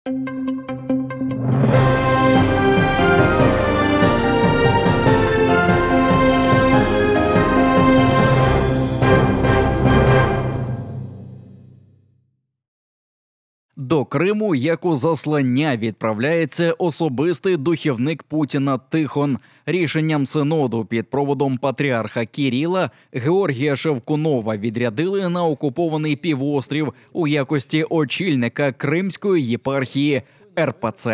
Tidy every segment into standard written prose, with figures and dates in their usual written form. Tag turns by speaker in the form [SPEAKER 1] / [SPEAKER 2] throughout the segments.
[SPEAKER 1] До Криму, як у заслання, відправляється особистий духівник Путіна Тихон. Рішенням синоду під проводом патріарха Кіріла Георгія Шевкунова відрядили на окупований півострів у якості очільника Кримської єпархії РПЦ.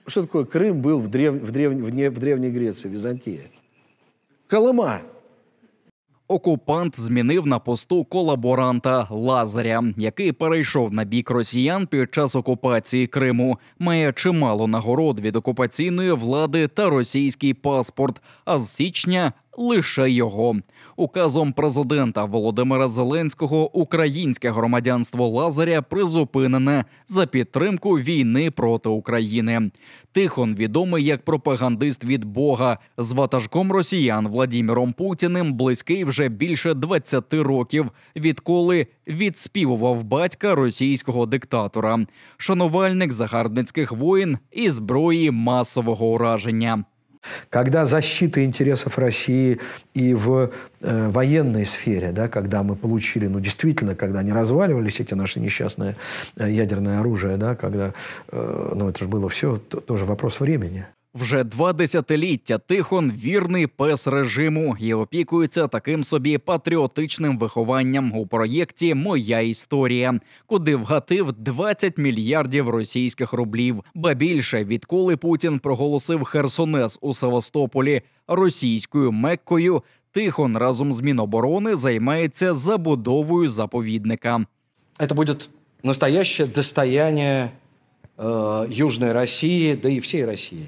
[SPEAKER 2] Что такое Крым был в Древней Греции, Византия? Колыма.
[SPEAKER 1] Окупант змінив на посту колаборанта Лазаря, який перейшов на бік росіян під час окупації Криму. Має чимало нагород від окупаційної влади та російський паспорт, а з січня лише його. Указом президента Володимира Зеленського українське громадянство Лазаря призупинене за підтримку війни проти України. Тихон відомий як пропагандист від Бога. З ватажком росіян Владіміром Путіним близький вже більше 20 років, відколи відспівував батька російського диктатора. Шанувальник загарбницьких воєн і зброї масового ураження.
[SPEAKER 2] Когда защита интересов России и в военной сфере, да, когда мы получили, действительно, когда они разваливались, эти наши несчастные ядерное оружие, да, когда, это же было все тоже вопрос времени.
[SPEAKER 1] Вже 2 десятиліття Тихон вірний пес режиму і опікується таким собі патріотичним вихованням у проєкті «Моя історія», куди вгатив 20 мільярдів російських рублів. Ба більше, відколи Путін проголосив Херсонес у Севастополі російською Меккою, Тихон разом з Міноборони займається забудовою заповідника.
[SPEAKER 3] Це буде настояще достояние Южної Росії, да і всієї Росії.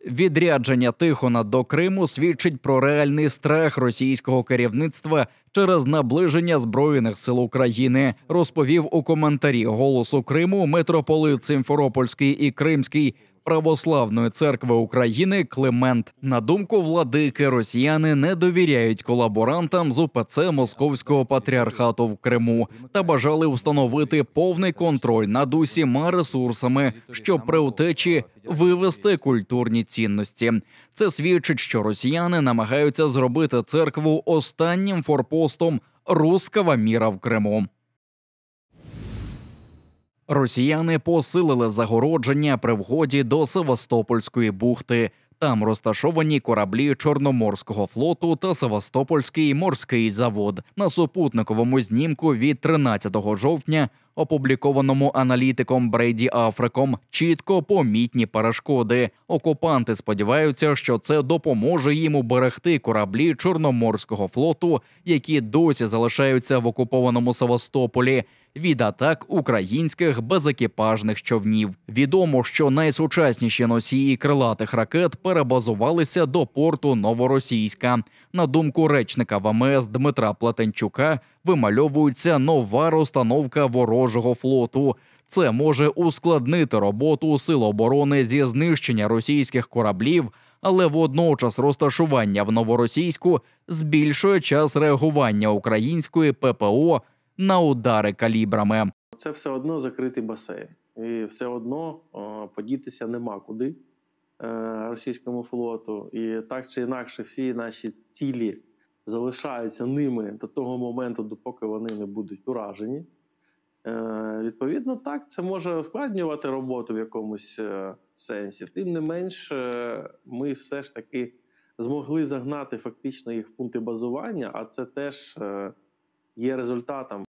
[SPEAKER 1] Відрядження Тихона до Криму свідчить про реальний страх російського керівництва через наближення Збройних сил України, розповів у коментарі «Голосу Криму» митрополит Сімферопольський і Кримський Православної церкви України Климент. На думку владики, росіяни не довіряють колаборантам з УПЦ Московського патріархату в Криму та бажали встановити повний контроль над усіма ресурсами, щоб при утечі вивести культурні цінності. Це свідчить, що росіяни намагаються зробити церкву останнім форпостом «русского міра» в Криму. Росіяни посилили загородження при вході до Севастопольської бухти. Там розташовані кораблі Чорноморського флоту та Севастопольський морський завод. На супутниковому знімку від 13 жовтня, опублікованому аналітиком Брейді Африком, чітко помітні перешкоди. Окупанти сподіваються, що це допоможе їм уберегти кораблі Чорноморського флоту, які досі залишаються в окупованому Севастополі, від атак українських безекіпажних човнів. Відомо, що найсучасніші носії крилатих ракет перебазувалися до порту Новоросійська. На думку речника ВМС Дмитра Плетенчука, вимальовується нова розстановка ворожого флоту. Це може ускладнити роботу Сил оборони зі знищення російських кораблів, але водночас розташування в Новоросійську збільшує час реагування української ППО на удари калібрами.
[SPEAKER 4] Це все одно закритий басейн. І все одно подітися нема куди російському флоту. І так чи інакше всі наші цілі залишаються ними до того моменту, допоки вони не будуть уражені. Відповідно, так, це може ускладнювати роботу в якомусь сенсі. Тим не менш, ми все ж таки змогли загнати фактично їх в пункти базування, а це теж є результатом.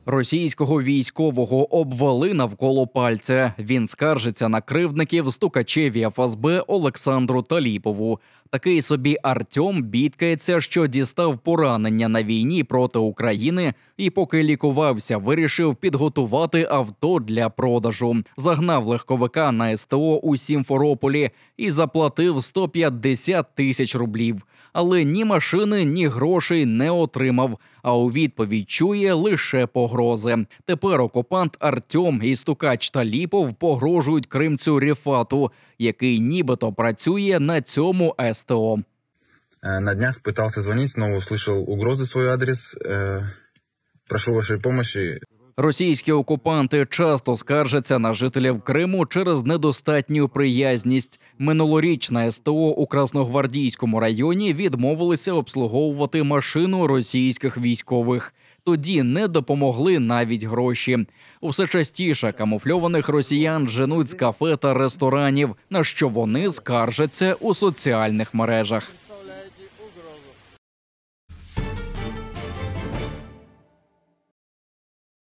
[SPEAKER 1] Російського військового обвели навколо пальця. Він скаржиться на кривдників стукачеві ФСБ Олександру Таліпову. Такий собі Артем бідкається, що дістав поранення на війні проти України і поки лікувався, вирішив підготувати авто для продажу. Загнав легковика на СТО у Сімферополі і заплатив 150 тисяч рублів. Але ні машини, ні грошей не отримав, а у відповідь чує лише погрози. Тепер окупант Артем і стукач Таліпов погрожують кримцю Рефату, який нібито працює на цьому СТО.
[SPEAKER 5] На днях пытался звонить, но услышал угрозы в свой адрес. Прошу вашей помощи.
[SPEAKER 1] Російські окупанти часто скаржаться на жителів Криму через недостатню приязність. Минулорічна СТО у Красногвардійському районі відмовилися обслуговувати машину російських військових. Тоді не допомогли навіть гроші. Усе частіше камуфльованих росіян женуть з кафе та ресторанів, на що вони скаржаться у соціальних мережах.